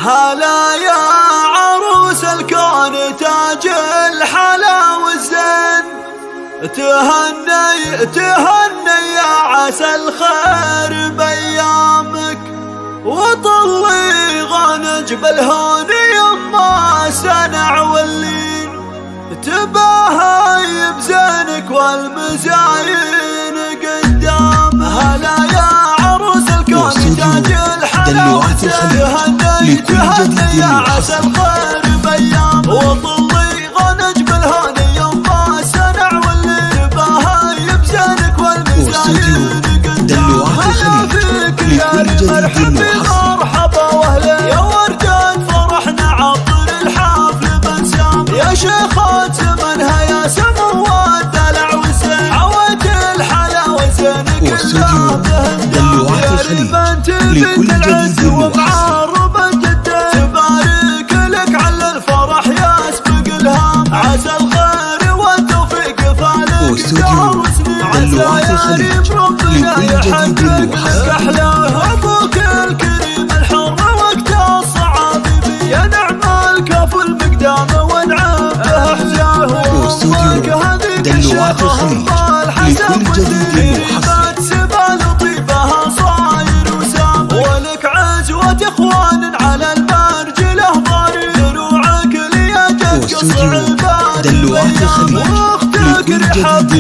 هلا يا عروس الكون تاج الحلا والزين، تهني تهني يا عسى الخير بأيامك، وطلي غنج بالهون يما سنع واللين، تباهي بزينك والمزاين قدامك. هلا يا عروس الكون تاج الحلا والزين، تهني يا عسى الخير بأيامك، وطلي غنج بالهون يما سنع واللين، تباهي بزينك والمزاين قدامك. مرحبا واهلا يا وردة فرحنا عطر الحفل بنسام، يا شيخات زمنها يا سمو والدلع والزين، عود الحلا وزينك الله بهندام، يا البنت بنت العز ومعاربة جدة، تبارك لك على الفرح يسبق الهام، عسى الخير والتوفيق فالك دار وسنين، عسى يا ريم ربنا يحقق لك أحلام، أبوك الكريم الحر وقت الصعاب، يا نعم الكف المقدام ونعم به حزاه، وأمك هذيك الشيخة الحسن والدين، سبال طيبها صاير وسام، ولك عزوة إخوان على المرجله ضاري، دروعك ليجت قصر البال، واختك رحاب